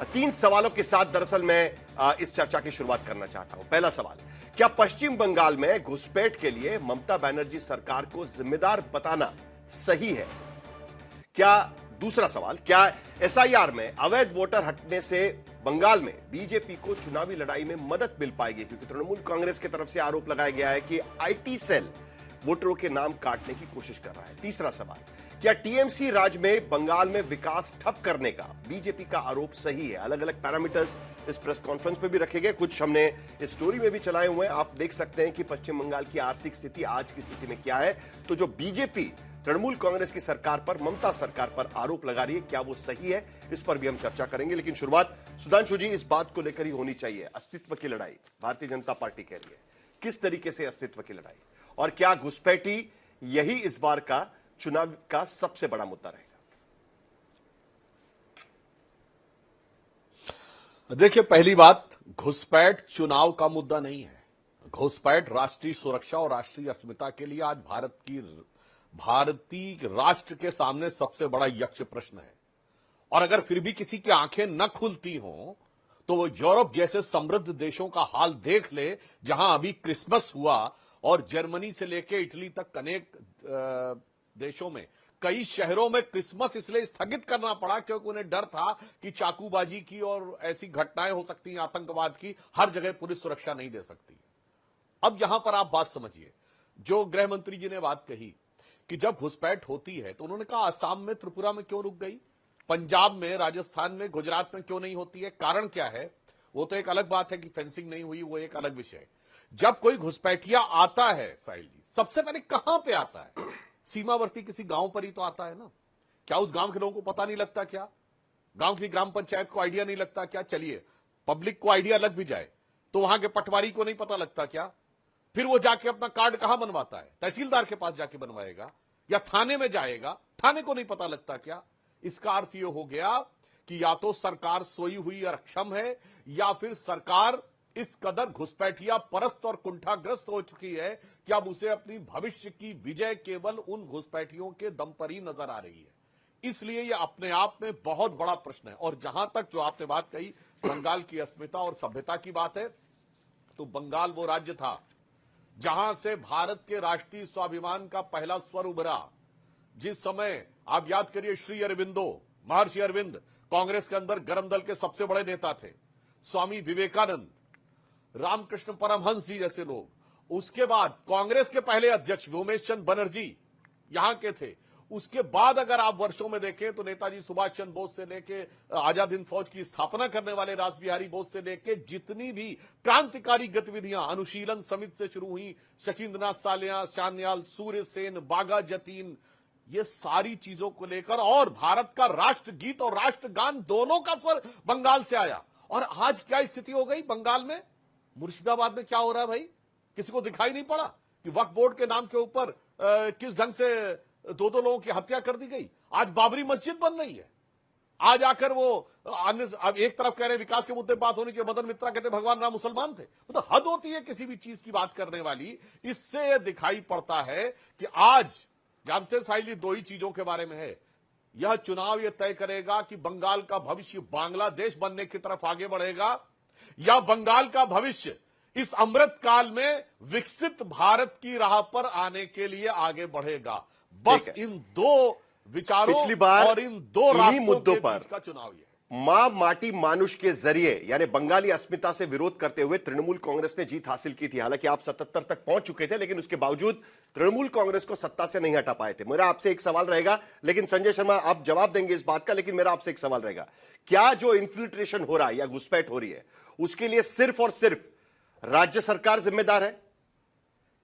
तीन सवालों के साथ दरअसल मैं इस चर्चा की शुरुआत करना चाहता हूं। पहला सवाल, क्या पश्चिम बंगाल में घुसपैठ के लिए ममता बनर्जी सरकार को जिम्मेदार बताना सही है? क्या दूसरा सवाल, क्या एसआईआर में अवैध वोटर हटने से बंगाल में बीजेपी को चुनावी लड़ाई में मदद मिल पाएगी? क्योंकि तृणमूल कांग्रेस की तरफ से आरोप लगाया गया है कि आईटी सेल वोटरों के नाम काटने की कोशिश कर रहा है। तीसरा सवाल, क्या टीएमसी राज में बंगाल में विकास ठप करने का बीजेपी का आरोप सही है? अलग अलग पैरामीटर्स इस प्रेस कॉन्फ्रेंस में भी रखे गए, कुछ हमने इस स्टोरी में भी चलाए हुए हैं। आप देख सकते हैं कि पश्चिम बंगाल की आर्थिक स्थिति आज की स्थिति में क्या है। तो जो बीजेपी तृणमूल कांग्रेस की सरकार पर, ममता सरकार पर आरोप लगा रही है, क्या वो सही है? इस पर भी हम चर्चा करेंगे। लेकिन शुरुआत सुधांशु जी, इस बात को लेकर ही होनी चाहिए, अस्तित्व की लड़ाई भारतीय जनता पार्टी कह रही है। किस तरीके से अस्तित्व की लड़ाई, और क्या घुसपैठी यही इस बार का चुनाव का सबसे बड़ा मुद्दा रहेगा? देखिए, पहली बात, घुसपैठ चुनाव का मुद्दा नहीं है। घुसपैठ राष्ट्रीय सुरक्षा और राष्ट्रीय अस्मिता के लिए आज भारतीय राष्ट्र के सामने सबसे बड़ा यक्ष प्रश्न है। और अगर फिर भी किसी की आंखें न खुलती हों तो वो यूरोप जैसे समृद्ध देशों का हाल देख ले, जहां अभी क्रिसमस हुआ और जर्मनी से लेकर इटली तक अनेक देशों में, कई शहरों में क्रिसमस इसलिए स्थगित करना पड़ा क्योंकि उन्हें डर था कि चाकूबाजी की और ऐसी घटनाएं हो सकती हैं, आतंकवाद की। हर जगह पुलिस सुरक्षा नहीं दे सकती। अब यहां पर आप बात समझिए, जो गृह मंत्री जी ने बात कही कि जब घुसपैठ होती है तो उन्होंने कहा असम में, त्रिपुरा में क्यों रुक गई, पंजाब में, राजस्थान में, गुजरात में क्यों नहीं होती है? कारण क्या है? वो तो एक अलग बात है कि फेंसिंग नहीं हुई, वो एक अलग विषय है। जब कोई घुसपैठिया आता है साहिल जी, सबसे पहले कहां पे आता है? सीमावर्ती किसी गांव पर ही तो आता है ना। क्या उस गांव के लोगों को पता नहीं लगता क्या? गांव की ग्राम पंचायत को आइडिया नहीं लगता क्या? चलिए, पब्लिक को आइडिया लग भी जाए तो वहां के पटवारी को नहीं पता लगता क्या? फिर वो जाके अपना कार्ड कहां बनवाता है? तहसीलदार के पास जाके बनवाएगा या थाने में जाएगा? थाने को नहीं पता लगता क्या? इसका अर्थ यह हो गया कि या तो सरकार सोई हुई और अक्षम है, या फिर सरकार इस कदर घुसपैठिया परस्त और कुंठाग्रस्त हो चुकी है कि अब उसे अपनी भविष्य की विजय केवल उन घुसपैठियों के दम पर ही नजर आ रही है। इसलिए यह अपने आप में बहुत बड़ा प्रश्न है। और जहां तक जो आपने बात कही बंगाल की अस्मिता और सभ्यता की बात है, तो बंगाल वो राज्य था जहां से भारत के राष्ट्रीय स्वाभिमान का पहला स्वर उभरा। जिस समय आप याद करिए, श्री अरविंदो, महर्षि अरविंद कांग्रेस के अंदर गरम दल के सबसे बड़े नेता थे, स्वामी विवेकानंद, रामकृष्ण परमहंस जी जैसे लोग, उसके बाद कांग्रेस के पहले अध्यक्ष व्योमेश चंद्र बनर्जी यहां के थे। उसके बाद अगर आप वर्षों में देखें तो नेताजी सुभाष चंद्र बोस से लेके आजाद हिंद फौज की स्थापना करने वाले रास बिहारी बोस से लेके जितनी भी क्रांतिकारी गतिविधियां अनुशीलन समिति से शुरू हुई, शचीन्द्रनाथ सान्याल, सूर्य सेन, बागा जतीन, ये सारी चीजों को लेकर, और भारत का राष्ट्रगीत और राष्ट्रगान दोनों का स्वर बंगाल से आया। और आज क्या स्थिति हो गई बंगाल में? मुर्शिदाबाद में क्या हो रहा है भाई? किसी को दिखाई नहीं पड़ा कि वक्फ बोर्ड के नाम के ऊपर किस ढंग से दो लोगों की हत्या कर दी गई? आज बाबरी मस्जिद बन रही है। आज आकर वो अब एक तरफ कह रहे विकास के मुद्दे बात होनी चाहिए, मदन मित्रा कहते भगवान राम मुसलमान थे। मतलब हद होती है किसी भी चीज की बात करने वाली। इससे यह दिखाई पड़ता है कि आज जानते साहिल जी, दो ही चीजों के बारे में है। यह चुनाव यह तय करेगा कि बंगाल का भविष्य बांग्लादेश बनने की तरफ आगे बढ़ेगा या बंगाल का भविष्य इस अमृत काल में विकसित भारत की राह पर आने के लिए आगे बढ़ेगा। बस इन दो विचारों और इन दो मुद्दों पर का चुनाव है। मां माटी मानुष के जरिए यानी बंगाली अस्मिता से विरोध करते हुए तृणमूल कांग्रेस ने जीत हासिल की थी। हालांकि आप 77 तक पहुंच चुके थे, लेकिन उसके बावजूद तृणमूल कांग्रेस को सत्ता से नहीं हटा पाए थे। मेरा आपसे एक सवाल रहेगा, लेकिन संजय शर्मा आप जवाब देंगे इस बात का, लेकिन मेरा आपसे एक सवाल रहेगा, क्या जो इन्फिल्ट्रेशन हो रहा है या घुसपैठ हो रही है उसके लिए सिर्फ और सिर्फ राज्य सरकार जिम्मेदार है?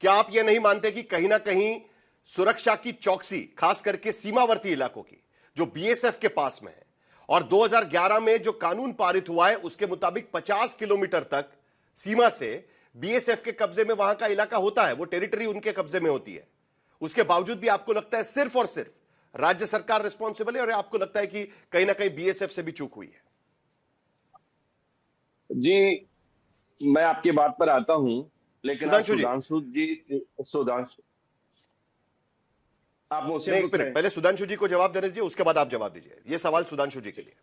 क्या आप यह नहीं मानते कि कहीं ना कहीं सुरक्षा की चौकसी, खास करके सीमावर्ती इलाकों की, जो बीएसएफ के पास में है, और 2011 में जो कानून पारित हुआ है उसके मुताबिक 50 किलोमीटर तक सीमा से बीएसएफ के कब्जे में वहां का इलाका होता है, वो टेरिटरी उनके कब्जे में होती है, उसके बावजूद भी आपको लगता है सिर्फ और सिर्फ राज्य सरकार रिस्पॉन्सिबल है, और आपको लगता है कि कहीं ना कहीं बीएसएफ से भी चूक हुई है? जी, मैं आपकी बात पर आता हूं, लेकिन सुधांशु आप मुझसे पहले सुधांशु जी को जवाब देने दीजिए, उसके बाद आप जवाब दीजिए। यह सवाल सुधांशु जी के लिए।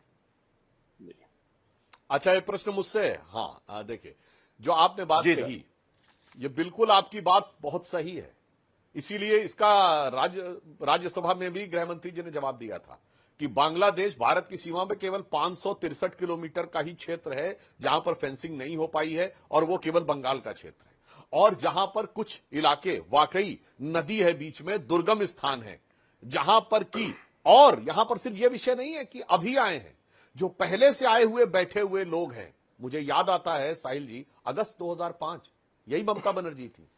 अच्छा, ये प्रश्न मुझसे है। हाँ, देखिए, जो आपने बात जी सर। कही, ये बिल्कुल आपकी बात बहुत सही है। इसीलिए इसका राज्यसभा में भी गृह मंत्री जी ने जवाब दिया था कि बांग्लादेश भारत की सीमा में केवल 563 किलोमीटर का ही क्षेत्र है जहां पर फेंसिंग नहीं हो पाई है, और वो केवल बंगाल का क्षेत्र है। और जहां पर कुछ इलाके वाकई नदी है बीच में, दुर्गम स्थान है जहां पर की, और यहां पर सिर्फ ये विषय नहीं है कि अभी आए हैं, जो पहले से आए हुए बैठे हुए लोग हैं। मुझे याद आता है साहिल जी, अगस्त 2005 यही ममता बनर्जी थी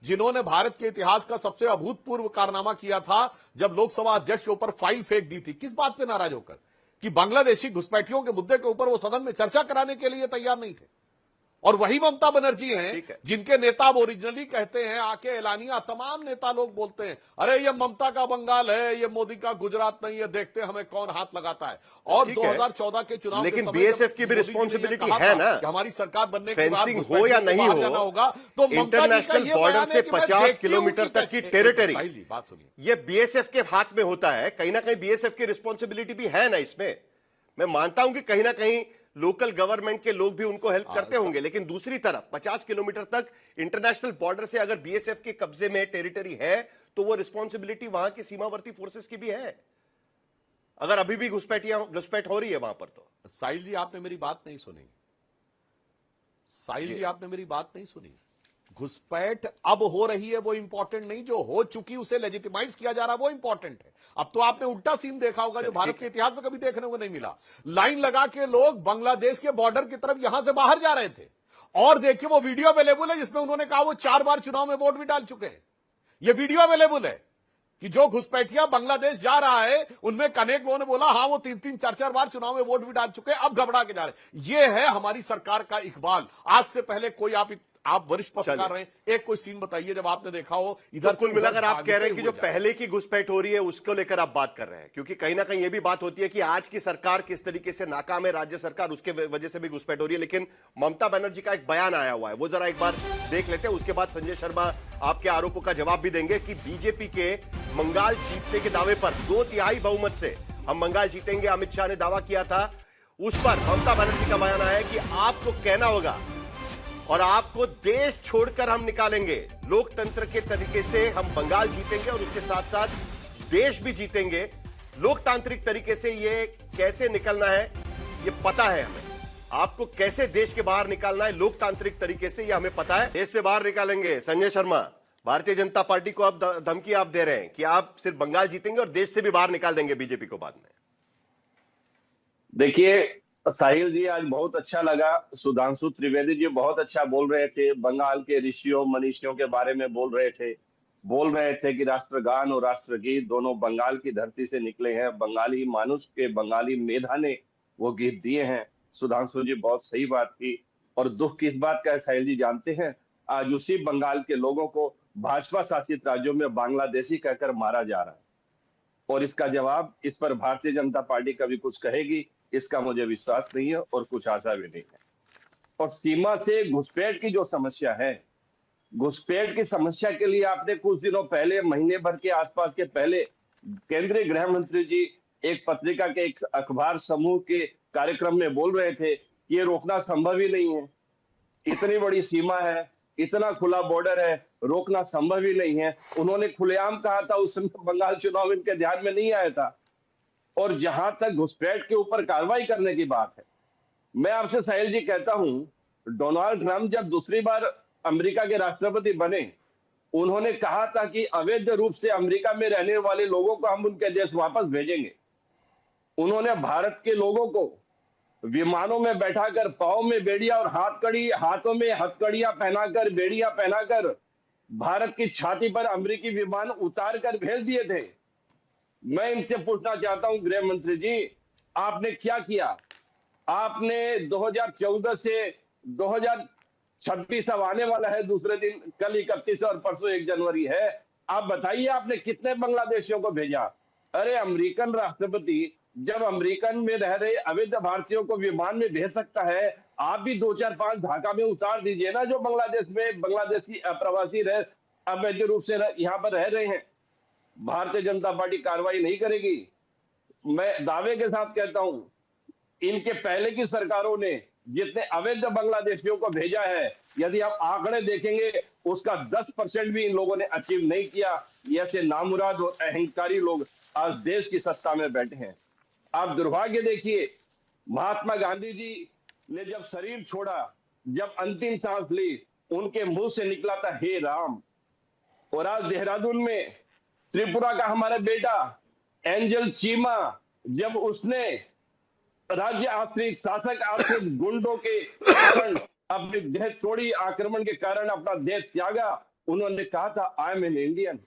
जिन्होंने भारत के इतिहास का सबसे अभूतपूर्व कारनामा किया था, जब लोकसभा अध्यक्ष के ऊपर फाइल फेंक दी थी। किस बात पे नाराज होकर? कि बांग्लादेशी घुसपैठियों के मुद्दे के ऊपर वो सदन में चर्चा कराने के लिए तैयार नहीं थे। और वही ममता बनर्जी हैं जिनके नेता अब ओरिजिनली कहते हैं, आके एलानिया तमाम नेता लोग बोलते हैं, अरे ये ममता का बंगाल है, ये मोदी का गुजरात नहीं है, देखते हमें कौन हाथ लगाता है। और 2014 के चुनाव, लेकिन बीएसएफ की भी रिस्पॉन्सिबिलिटी है ना, हमारी सरकार बनने के बाद फेंसिंग हो या नहीं हो, होगा, तो इंटरनेशनल बॉर्डर से 50 किलोमीटर तक की टेरिटरी, बात सुनिए, ये बीएसएफ के हाथ में होता है। कहीं ना कहीं बीएसएफ की रिस्पॉन्सिबिलिटी भी है ना इसमें। मैं मानता हूं कि कहीं ना कहीं लोकल गवर्नमेंट के लोग भी उनको हेल्प करते होंगे, लेकिन दूसरी तरफ 50 किलोमीटर तक इंटरनेशनल बॉर्डर से अगर बीएसएफ के कब्जे में टेरिटरी है, तो वो रिस्पॉन्सिबिलिटी वहां के सीमावर्ती फोर्सेस की भी है, अगर अभी भी घुसपैठ हो रही है वहां पर। तो साहिल जी, आपने मेरी बात नहीं सुनी। साहिल जी, आपने मेरी बात नहीं सुनी। घुसपैठ अब हो रही है वो इंपॉर्टेंट नहीं, जो हो चुकी उसे लेजिटिमाइज किया जा रहा है वो इंपॉर्टेंट है। अब तो आपने उल्टा सीन देखा होगा जो भारत के इतिहास में कभी देखने को नहीं मिला। लाइन लगा के लोग बांग्लादेश के बॉर्डर की तरफ यहां से बाहर जा रहे थे, और देखिए वो वीडियो अवेलेबल है जिसमें उन्होंने कहा वो 4 बार चुनाव में वोट भी डाल चुके हैं। ये वीडियो अवेलेबल है कि जो घुसपैठिया बांग्लादेश जा रहा है, उनमें अनेक लोगों ने बोला हाँ वो 3-3, 4-4 बार चुनाव में वोट भी डाल चुके हैं, अब घबरा के जा रहे हैं। ये है हमारी सरकार का इकबाल। आज से पहले कोई आप वरिष्ठ पत्रकार रहे, एक कोई सीन बताइए जब आपने देखा हो इधर। तो कुल मिलाकर आप कह रहे हैं कि जो पहले की घुसपैठ हो रही है उसको लेकर आप बात कर रहे हैं, क्योंकि कहीं ना कहीं ये भी बात होती है कि आज की सरकार किस तरीके से नाकाम है, राज्य सरकार, उसके वजह से भी घुसपैठ हो रही है। लेकिन ममता बनर्जी का एक बयान आया हुआ है, वो जरा एक बार देख लेते हैं, उसके बाद संजय शर्मा आपके आरोपों का जवाब भी देंगे कि बीजेपी के बंगाल जीतने के दावे पर 2/3 बहुमत से हम बंगाल जीतेंगे, अमित शाह ने दावा किया था, उस पर ममता बनर्जी का बयान आया कि आपको कहना होगा और आपको देश छोड़कर हम निकालेंगे। लोकतंत्र के तरीके से हम बंगाल जीतेंगे और उसके साथ साथ देश भी जीतेंगे। लोकतांत्रिक तरीके से ये कैसे निकलना है ये पता है हमें, आपको कैसे देश के बाहर निकालना है लोकतांत्रिक तरीके से ये हमें पता है, देश से बाहर निकालेंगे। संजय शर्मा, भारतीय जनता पार्टी को अब धमकी आप दे रहे हैं कि आप सिर्फ बंगाल जीतेंगे और देश से भी बाहर निकाल देंगे बीजेपी को बाद में। देखिए साहिल जी, आज बहुत अच्छा लगा, सुधांशु त्रिवेदी जी बहुत अच्छा बोल रहे थे, बंगाल के ऋषियों मनीषियों के बारे में बोल रहे थे कि राष्ट्रगान और राष्ट्रगीत दोनों बंगाल की धरती से निकले हैं, बंगाली मानुष के, बंगाली मेधा ने वो गीत दिए हैं। सुधांशु जी बहुत सही बात की। और दुख किस बात का है साहिल जी जानते हैं? आज उसी बंगाल के लोगों को भाजपा शासित राज्यों में बांग्लादेशी कहकर मारा जा रहा है, और इसका जवाब इस पर भारतीय जनता पार्टी कभी कुछ कहेगी इसका मुझे विश्वास नहीं है और कुछ आशा भी नहीं है। और सीमा से घुसपैठ की जो समस्या है, घुसपैठ की समस्या के लिए आपने कुछ दिनों पहले, महीने भर के आसपास के पहले, केंद्रीय गृह मंत्री जी एक पत्रिका के एक अखबार समूह के कार्यक्रम में बोल रहे थे कि ये रोकना संभव ही नहीं है, इतनी बड़ी सीमा है, इतना खुला बॉर्डर है, रोकना संभव ही नहीं है। उन्होंने खुलेआम कहा था, उस समय बंगाल चुनाव इनके ध्यान में नहीं आया था। और जहां तक घुसपैठ के ऊपर कार्रवाई करने की बात है, मैं आपसे साहिल जी कहता हूं, डोनाल्ड ट्रंप जब दूसरी बार अमेरिका के राष्ट्रपति बने, उन्होंने कहा था कि अवैध रूप से अमेरिका में रहने वाले लोगों को हम उनके देश वापस भेजेंगे। उन्होंने भारत के लोगों को विमानों में बैठाकर पांव में बेड़ियां और हाथों में हथकड़ियां पहनाकर, बेड़ियां पहनाकर भारत की छाती पर अमेरिकी विमान उतार कर भेज दिए थे। मैं इनसे पूछना चाहता हूं गृह मंत्री जी, आपने क्या किया? आपने 2014 से 2026 अब आने वाला है, दूसरे दिन कल 31 और परसों 1 जनवरी है। आप बताइए आपने कितने बांग्लादेशियों को भेजा? अरे अमेरिकन राष्ट्रपति जब अमेरिकन में रह रहे अवैध भारतीयों को विमान में भेज सकता है, आप भी 2, 4, 5 ढाका में उतार दीजिए ना, जो बांग्लादेश में बांग्लादेशी अप्रवासी अवैध रूप से यहाँ पर रह रहे हैं। भारतीय जनता पार्टी कार्रवाई नहीं करेगी। मैं दावे के साथ कहता हूं, इनके पहले की सरकारों ने जितने अवैध बांग्लादेशियों को भेजा है, यदि आप आंकड़े देखेंगे, उसका 10% भी इन लोगों ने अचीव नहीं किया। ऐसे नामुराद और अहंकारी लोग आज देश की सत्ता में बैठे हैं। आप दुर्भाग्य देखिए, महात्मा गांधी जी ने जब शरीर छोड़ा, जब अंतिम सांस ली, उनके मुंह से निकला था हे राम। और आज देहरादून में त्रिपुरा का हमारा बेटा एंजल चीमा, जब उसने राज्य आश्रित, शासक आश्रित गुंडों के कारण अपनी देह तोड़ी, आक्रमण के कारण अपना देह त्यागा, उन्होंने कहा था आई एम एन इंडियन।